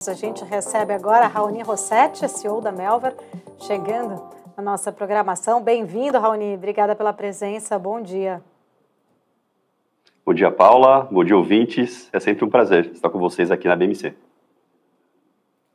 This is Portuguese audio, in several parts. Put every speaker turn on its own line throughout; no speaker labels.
A gente recebe agora a Raoni Rossetti, CEO da Melver, chegando na nossa programação. Bem-vindo, Raoni. Obrigada pela presença. Bom dia.
Bom dia, Paula. Bom dia, ouvintes. É sempre um prazer estar com vocês aqui na BMC.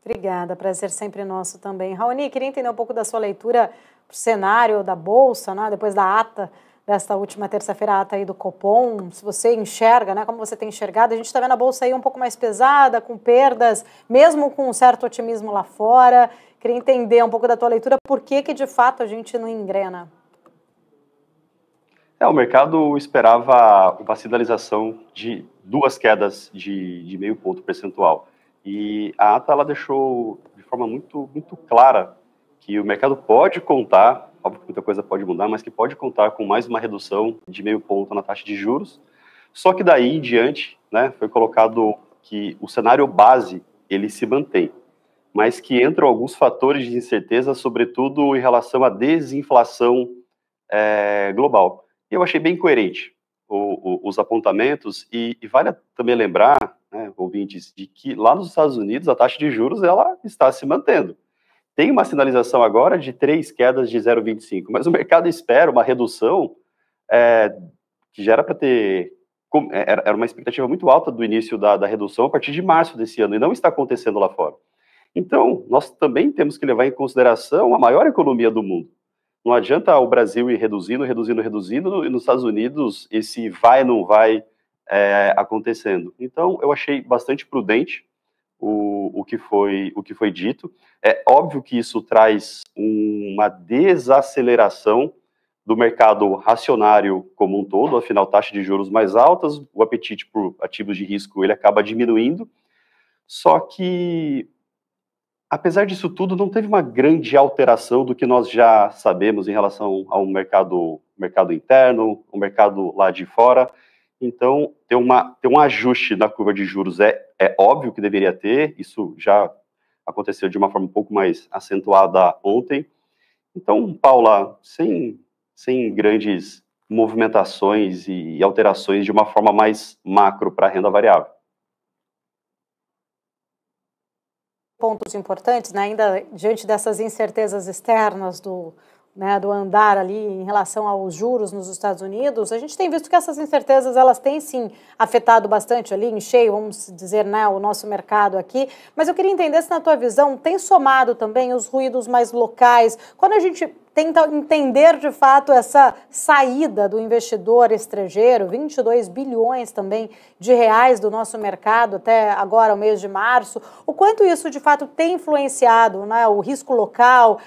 Obrigada. Prazer sempre nosso também. Raoni, queria entender um pouco da sua leitura para o cenário da Bolsa, né? Depois da ata desta última terça-feira, a ata aí do Copom, se você enxerga, né, como você tem enxergado, a gente está vendo a Bolsa aí um pouco mais pesada, com perdas, mesmo com um certo otimismo lá fora. Queria entender um pouco da tua leitura, por que de fato a gente não engrena?
O mercado esperava uma sinalização de duas quedas de meio ponto percentual. E a ata ela deixou de forma muito clara que o mercado pode contar, óbvio que muita coisa pode mudar, mas que pode contar com mais uma redução de meio ponto na taxa de juros. Só que daí em diante, né, foi colocado que o cenário base ele se mantém, mas que entram alguns fatores de incerteza, sobretudo em relação à desinflação global. E eu achei bem coerente os apontamentos e vale também lembrar, né, ouvintes, de que lá nos Estados Unidos a taxa de juros ela está se mantendo. Tem uma sinalização agora de 3 quedas de 0,25, mas o mercado espera uma redução que já era para ter... Era uma expectativa muito alta do início da redução a partir de março desse ano, e não está acontecendo lá fora. Então, nós também temos que levar em consideração a maior economia do mundo. Não adianta o Brasil ir reduzindo, e nos Estados Unidos esse vai não vai acontecendo. Então, eu achei bastante prudente o que foi dito. É óbvio que isso traz uma desaceleração do mercado racionário como um todo, afinal, taxa de juros mais altas, o apetite por ativos de risco ele acaba diminuindo, só que, apesar disso tudo, não teve uma grande alteração do que nós já sabemos em relação ao mercado interno, o mercado lá de fora. Então, ter um ajuste na curva de juros é óbvio que deveria ter, isso já aconteceu de uma forma um pouco mais acentuada ontem. Então, Paula, sem grandes movimentações e alterações de uma forma mais macro para a renda variável.
Pontos importantes, né, ainda diante dessas incertezas externas do andar ali em relação aos juros nos Estados Unidos, a gente tem visto que essas incertezas elas têm sim afetado bastante ali em cheio, vamos dizer, né, o nosso mercado aqui, mas eu queria entender se na tua visão tem somado também os ruídos mais locais, quando a gente tenta entender de fato essa saída do investidor estrangeiro, 22 bilhões também de reais do nosso mercado até agora, o mês de março, o quanto isso de fato tem influenciado, né, o risco local,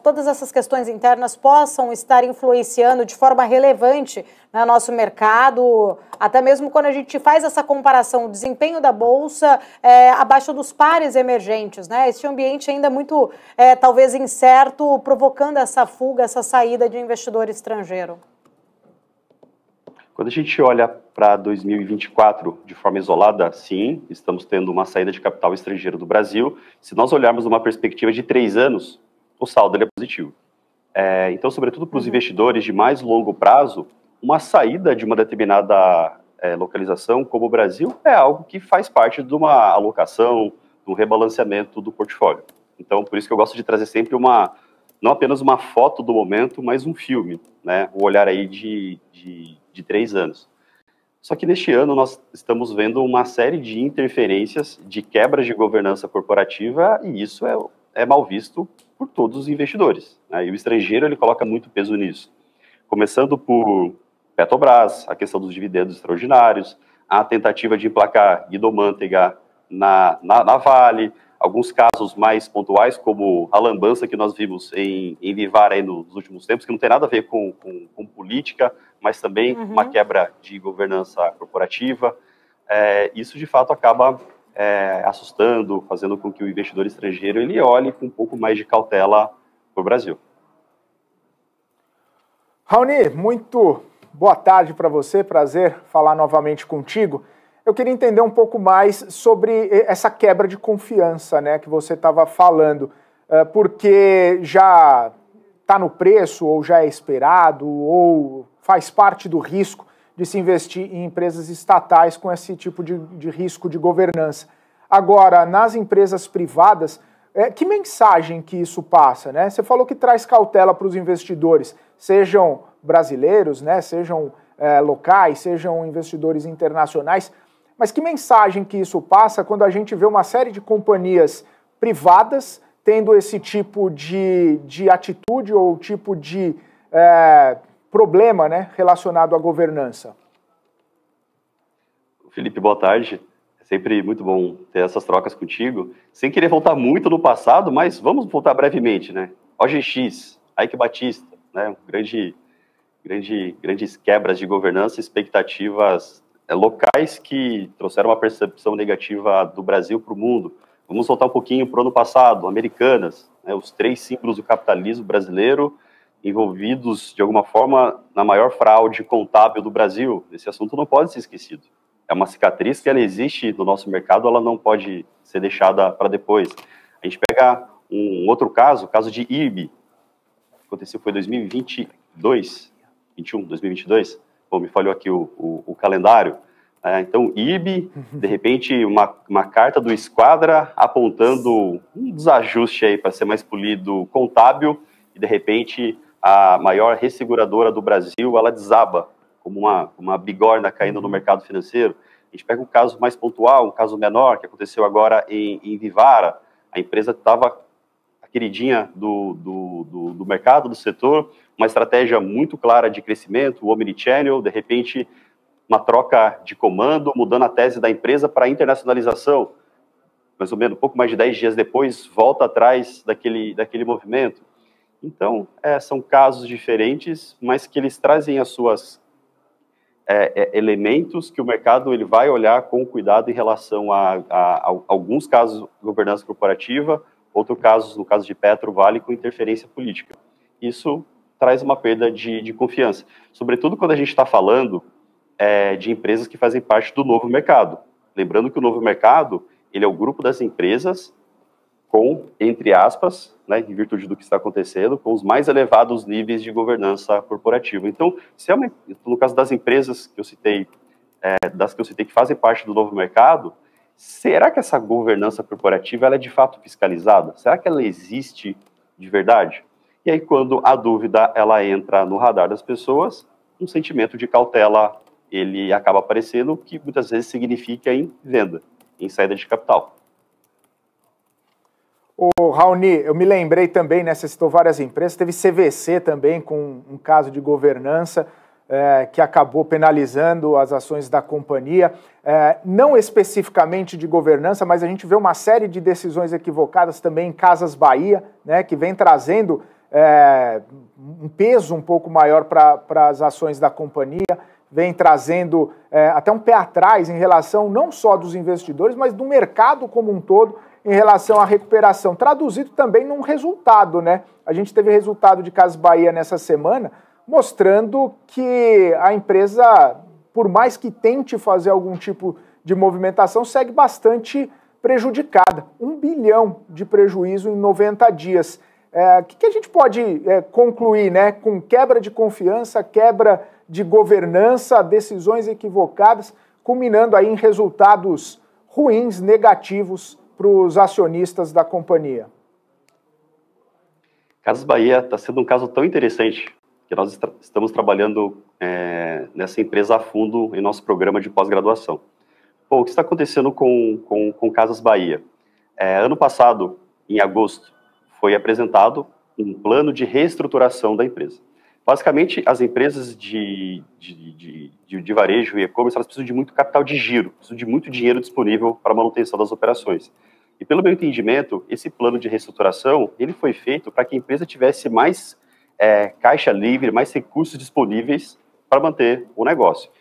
todas essas questões internas possam estar influenciando de forma relevante no nosso mercado, até mesmo quando a gente faz essa comparação, o desempenho da Bolsa abaixo dos pares emergentes, né? Esse ambiente ainda muito, talvez, incerto, provocando essa fuga, essa saída de investidor estrangeiro.
Quando a gente olha para 2024 de forma isolada, sim, estamos tendo uma saída de capital estrangeiro do Brasil. Se nós olharmos uma perspectiva de 3 anos, o saldo é positivo. Então, sobretudo para os investidores de mais longo prazo, uma saída de uma determinada localização como o Brasil é algo que faz parte de uma alocação, de um rebalanceamento do portfólio. Então, por isso que eu gosto de trazer sempre não apenas uma foto do momento, mas um filme, né? O olhar aí de 3 anos. Só que neste ano nós estamos vendo uma série de interferências, de quebras de governança corporativa, e isso é mal visto por todos os investidores, né? E o estrangeiro ele coloca muito peso nisso. Começando por Petrobras, a questão dos dividendos extraordinários, a tentativa de emplacar Guido Mantega na Vale, alguns casos mais pontuais, como a lambança que nós vimos em Vivara aí nos últimos tempos, que não tem nada a ver com política, mas também uma quebra de governança corporativa. Isso, de fato, acaba assustando, fazendo com que o investidor estrangeiro ele olhe com um pouco mais de cautela para o Brasil.
Raoni, muito boa tarde para você, prazer falar novamente contigo. Eu queria entender um pouco mais sobre essa quebra de confiança, né, que você estava falando, porque já está no preço, ou já é esperado, ou faz parte do risco de se investir em empresas estatais com esse tipo de risco de governança. Agora, nas empresas privadas, que mensagem que isso passa, né? Você falou que traz cautela para os investidores, sejam brasileiros, né? Sejam locais, sejam investidores internacionais, mas que mensagem que isso passa quando a gente vê uma série de companhias privadas tendo esse tipo de atitude ou tipo de problema, né, relacionado à governança?
Felipe, boa tarde. É sempre muito bom ter essas trocas contigo. Sem querer voltar muito no passado, mas vamos voltar brevemente, né? OGX, Eike Batista, né? Grandes quebras de governança, expectativas locais que trouxeram uma percepção negativa do Brasil para o mundo. Vamos voltar um pouquinho para o ano passado, Americanas, né? Os 3 símbolos do capitalismo brasileiro envolvidos, de alguma forma, na maior fraude contábil do Brasil. Esse assunto não pode ser esquecido. É uma cicatriz que ela existe no nosso mercado, ela não pode ser deixada para depois. A gente pega um outro caso, o caso de IRB, aconteceu foi 2022, bom, me falhou aqui o calendário. Então, IRB, de repente, uma carta do Esquadra apontando um desajuste aí para ser mais polido contábil, e de repente a maior resseguradora do Brasil, ela desaba como uma bigorna caindo no mercado financeiro. A gente pega um caso mais pontual, um caso menor, que aconteceu agora em Vivara. A empresa estava a queridinha do mercado, do setor, uma estratégia muito clara de crescimento, o omnichannel, de repente, uma troca de comando, mudando a tese da empresa para internacionalização. Mais ou menos, um pouco mais de 10 dias depois, volta atrás daquele movimento. Então, são casos diferentes, mas que eles trazem as suas elementos que o mercado ele vai olhar com cuidado em relação a alguns casos de governança corporativa, outros casos, no caso de Petro, Vale, com interferência política. Isso traz uma perda de confiança, sobretudo quando a gente está falando de empresas que fazem parte do novo mercado. Lembrando que o novo mercado ele é o grupo das empresas com, entre aspas, né, em virtude do que está acontecendo, com os mais elevados níveis de governança corporativa. Então, se no caso das empresas que eu citei, que fazem parte do novo mercado, será que essa governança corporativa ela é de fato fiscalizada? Será que ela existe de verdade? E aí, quando a dúvida ela entra no radar das pessoas, um sentimento de cautela ele acaba aparecendo, que muitas vezes significa em venda, em saída de capital.
Ô, Raoni, eu me lembrei também, né, você citou várias empresas, teve CVC também com um caso de governança que acabou penalizando as ações da companhia, não especificamente de governança, mas a gente vê uma série de decisões equivocadas também em Casas Bahia, né, que vem trazendo um peso um pouco maior para as ações da companhia, vem trazendo até um pé atrás em relação não só dos investidores, mas do mercado como um todo, em relação à recuperação, traduzido também num resultado, né? A gente teve resultado de Casas Bahia nessa semana, mostrando que a empresa, por mais que tente fazer algum tipo de movimentação, segue bastante prejudicada. 1 bilhão de prejuízo em 90 dias. O que a gente pode concluir, né? Com quebra de confiança, quebra de governança, decisões equivocadas, culminando aí em resultados ruins, negativos, para os acionistas da companhia?
Casas Bahia está sendo um caso tão interessante que nós estamos trabalhando nessa empresa a fundo em nosso programa de pós-graduação. Bom, o que está acontecendo com Casas Bahia? Ano passado, em agosto, foi apresentado um plano de reestruturação da empresa. Basicamente, as empresas de varejo e e-commerce, elas precisam de muito capital de giro, precisam de muito dinheiro disponível para a manutenção das operações. E pelo meu entendimento, esse plano de reestruturação, ele foi feito para que a empresa tivesse mais caixa livre, mais recursos disponíveis para manter o negócio.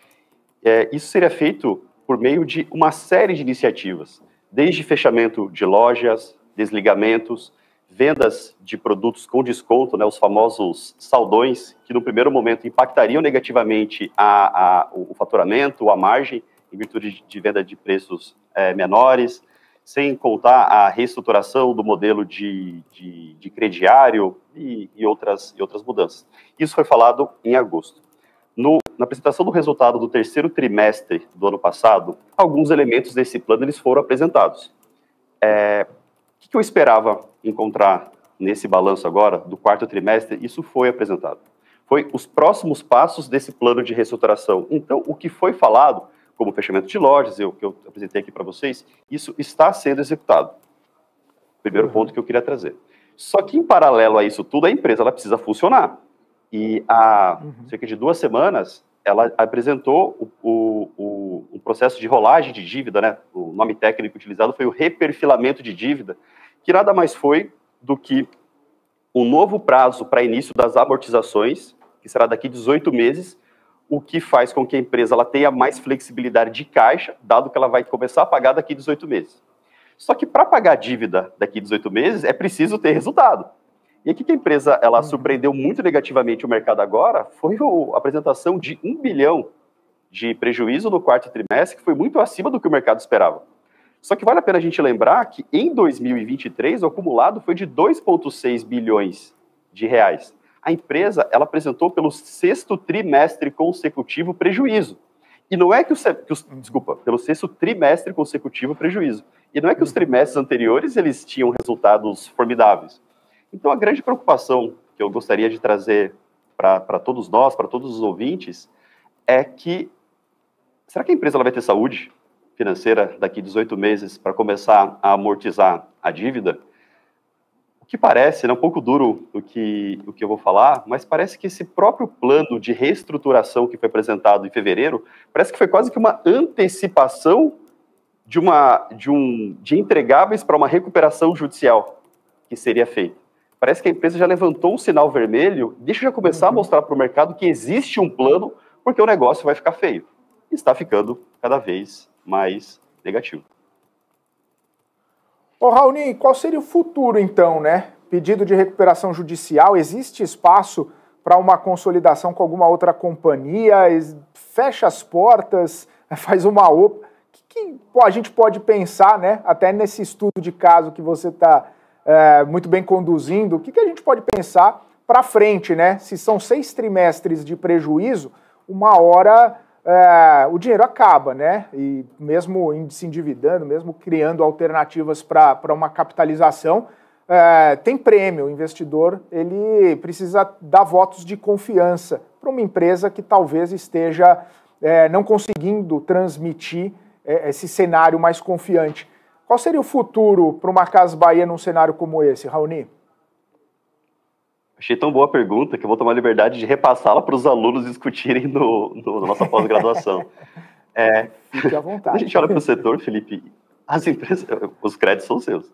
Isso seria feito por meio de uma série de iniciativas, desde fechamento de lojas, desligamentos, vendas de produtos com desconto, né, os famosos saldões, que no primeiro momento impactariam negativamente o faturamento, a margem, em virtude de venda de preços menores, sem contar a reestruturação do modelo de crediário e outras mudanças. Isso foi falado em agosto. Na apresentação do resultado do terceiro trimestre do ano passado, alguns elementos desse plano eles foram apresentados. O que eu esperava encontrar nesse balanço agora, do quarto trimestre? Isso foi apresentado. Foi os próximos passos desse plano de reestruturação. Então, o que foi falado, como fechamento de lojas, que eu apresentei aqui para vocês, isso está sendo executado. Primeiro ponto que eu queria trazer. Só que, em paralelo a isso tudo, a empresa ela precisa funcionar. E há cerca de 2 semanas, ela apresentou o processo de rolagem de dívida, né? O nome técnico utilizado foi o reperfilamento de dívida, que nada mais foi do que um novo prazo para início das amortizações, que será daqui 18 meses, o que faz com que a empresa ela tenha mais flexibilidade de caixa, dado que ela vai começar a pagar daqui 18 meses. Só que para pagar a dívida daqui 18 meses, é preciso ter resultado. E aqui que a empresa ela surpreendeu muito negativamente o mercado agora foi a apresentação de 1 bilhão de prejuízo no quarto trimestre, que foi muito acima do que o mercado esperava. Só que vale a pena a gente lembrar que em 2023 o acumulado foi de 2,6 bilhões de reais. A empresa ela apresentou pelo 6º trimestre consecutivo prejuízo. E não é que pelo 6º trimestre consecutivo prejuízo. E não é que os trimestres anteriores eles tinham resultados formidáveis. Então, a grande preocupação que eu gostaria de trazer para todos nós, para todos os ouvintes, é que, será que a empresa ela vai ter saúde financeira daqui 18 meses para começar a amortizar a dívida? O que parece, um pouco duro o que eu vou falar, mas parece que esse próprio plano de reestruturação que foi apresentado em fevereiro, parece que foi quase que uma antecipação de entregáveis para uma recuperação judicial que seria feita. Parece que a empresa já levantou um sinal vermelho, deixa eu já começar a mostrar para o mercado que existe um plano, porque o negócio vai ficar feio. E está ficando cada vez mais negativo.
Ô, Raoni, qual seria o futuro, então, né? Pedido de recuperação judicial, existe espaço para uma consolidação com alguma outra companhia? Fecha as portas, faz uma OPA? O que a gente pode pensar, né? Até nesse estudo de caso que você está muito bem conduzindo, o que a gente pode pensar para frente, né? Se são 6 trimestres de prejuízo, uma hora o dinheiro acaba, né? E mesmo se endividando, mesmo criando alternativas para uma capitalização, tem prêmio. O investidor ele precisa dar votos de confiança para uma empresa que talvez esteja não conseguindo transmitir esse cenário mais confiante. Qual seria o futuro para uma Casas Bahia num cenário como esse, Raoni?
Achei tão boa a pergunta que eu vou tomar a liberdade de repassá-la para os alunos discutirem na nossa pós-graduação.
Fique à vontade.
Quando a gente olha para o setor, Felipe, as empresas, os créditos são seus.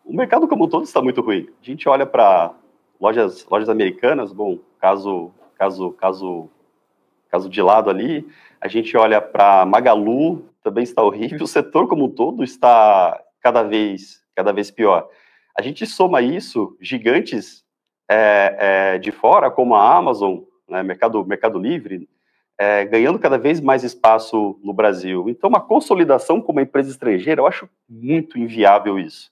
O mercado como um todo está muito ruim. A gente olha para lojas americanas, bom, caso de lado ali, a gente olha para Magalu, também está horrível, o setor como um todo está cada vez pior. A gente soma isso, gigantes de fora, como a Amazon, né, Mercado Livre, ganhando cada vez mais espaço no Brasil. Então, uma consolidação como uma empresa estrangeira, eu acho muito inviável isso.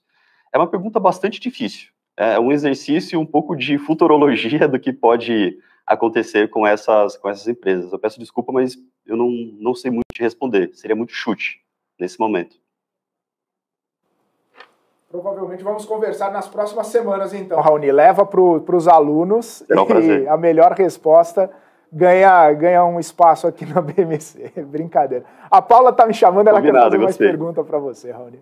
É uma pergunta bastante difícil. É um exercício um pouco de futurologia do que pode acontecer com essas empresas. Eu peço desculpa, mas eu não sei muito te responder. Seria muito chute nesse momento.
Provavelmente vamos conversar nas próximas semanas, então, Raoni. Leva para os alunos
e
a melhor resposta ganha um espaço aqui na BMC. Brincadeira. A Paula está me chamando, ela quer fazer mais pergunta para você, Raoni.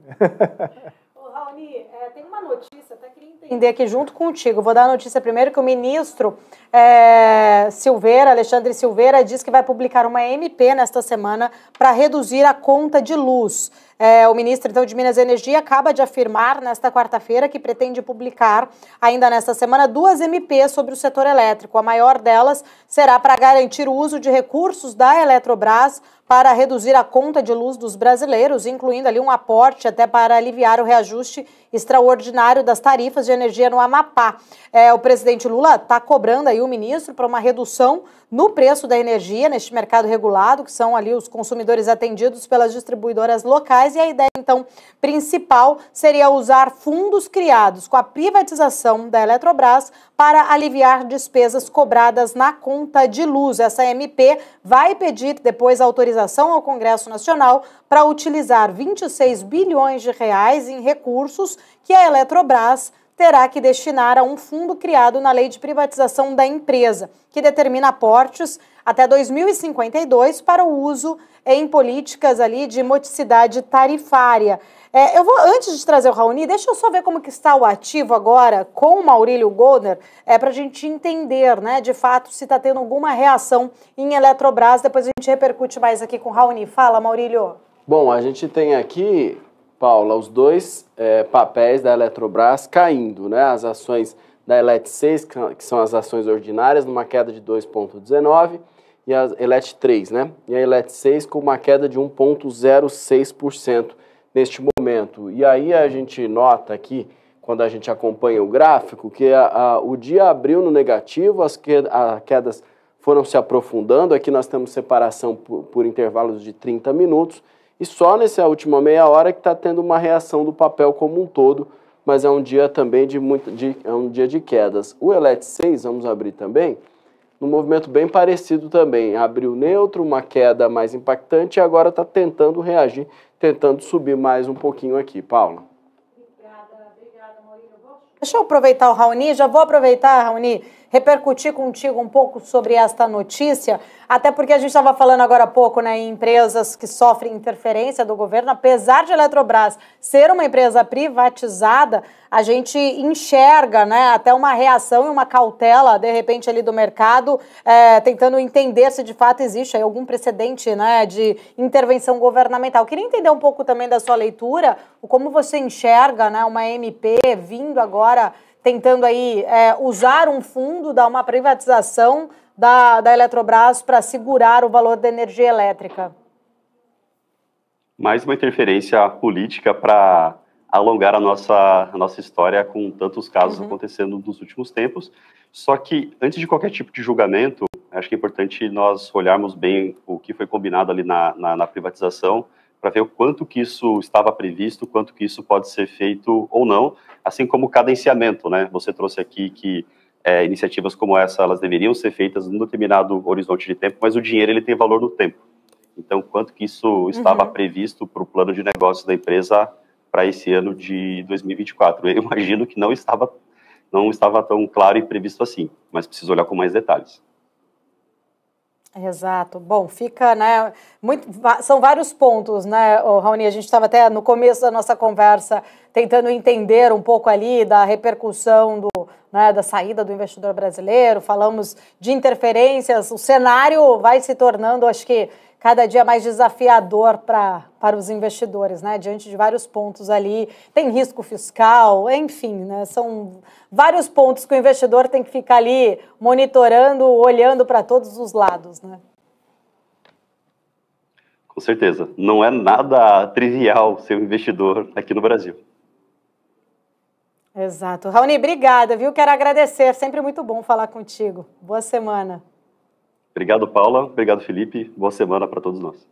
Raoni, tem uma notícia, até queria entender aqui junto contigo. Vou dar a notícia primeiro que o ministro Alexandre Silveira, diz que vai publicar uma MP nesta semana para reduzir a conta de luz. O ministro, então, de Minas e Energia acaba de afirmar nesta quarta-feira que pretende publicar ainda nesta semana 2 MPs sobre o setor elétrico. A maior delas será para garantir o uso de recursos da Eletrobras para reduzir a conta de luz dos brasileiros, incluindo ali um aporte até para aliviar o reajuste extraordinário das tarifas de energia no Amapá. O presidente Lula está cobrando aí o ministro para uma redução no preço da energia neste mercado regulado, que são ali os consumidores atendidos pelas distribuidoras locais, e a ideia, então, principal seria usar fundos criados com a privatização da Eletrobras para aliviar despesas cobradas na conta de luz. Essa MP vai pedir depois autorização ao Congresso Nacional para utilizar 26 bilhões de reais em recursos que a Eletrobras terá que destinar a um fundo criado na Lei de Privatização da empresa, que determina aportes até 2052 para o uso em políticas ali de modicidade tarifária. Antes de trazer o Raoni, deixa eu só ver como que está o ativo agora com o Maurílio Goldner, para a gente entender, né, de fato, se está tendo alguma reação em Eletrobras. Depois a gente repercute mais aqui com o Raoni. Fala, Maurílio.
Bom, a gente tem aqui, Paula, os dois papéis da Eletrobras caindo, né? As ações da Elet 6, que são as ações ordinárias, numa queda de 2,19%, e a Elet 3, né? E a Elet 6 com uma queda de 1,06% neste momento. E aí a gente nota aqui, quando a gente acompanha o gráfico, que o dia abriu no negativo, as quedas foram se aprofundando. Aqui nós temos separação por intervalos de 30 minutos, e só nessa última meia hora que está tendo uma reação do papel como um todo, mas é um dia também é um dia de quedas. O Elet 6, vamos abrir também, num movimento bem parecido também. Abriu neutro, uma queda mais impactante, e agora está tentando reagir, tentando subir mais um pouquinho aqui. Paula.
Obrigada, Maurílio. Deixa eu aproveitar o Raoni, já vou aproveitar, Raoni, repercutir contigo um pouco sobre esta notícia, até porque a gente estava falando agora há pouco, né, em empresas que sofrem interferência do governo. Apesar de a Eletrobras ser uma empresa privatizada, a gente enxerga, né, até uma reação e uma cautela, de repente, ali do mercado, tentando entender se de fato existe aí algum precedente, né, de intervenção governamental. Eu queria entender um pouco também da sua leitura, como você enxerga, né, uma MP vindo agora tentando aí usar um fundo, dar uma privatização da Eletrobras para segurar o valor da energia elétrica.
Mais uma interferência política para alongar a nossa história com tantos casos acontecendo nos últimos tempos. Só que, antes de qualquer tipo de julgamento, acho que é importante nós olharmos bem o que foi combinado ali na privatização, para ver o quanto que isso estava previsto, quanto que isso pode ser feito ou não, assim como o cadenciamento, né? Você trouxe aqui que iniciativas como essa, elas deveriam ser feitas num determinado horizonte de tempo, mas o dinheiro, ele tem valor no tempo. Então, quanto que isso estava previsto para o plano de negócios da empresa para esse ano de 2024? Eu imagino que não estava tão claro e previsto assim, mas preciso olhar com mais detalhes.
Exato. Bom, fica, né, são vários pontos, né, Raoni, a gente estava até no começo da nossa conversa tentando entender um pouco ali da repercussão da saída do investidor brasileiro, falamos de interferências, o cenário vai se tornando, acho que, cada dia mais desafiador para os investidores, né? Diante de vários pontos ali, tem risco fiscal, enfim, né? São vários pontos que o investidor tem que ficar ali monitorando, olhando para todos os lados, né?
Com certeza. Não é nada trivial ser um investidor aqui no Brasil.
Exato. Raoni, obrigada, viu? Quero agradecer, sempre muito bom falar contigo. Boa semana.
Obrigado, Paula. Obrigado, Felipe. Boa semana para todos nós.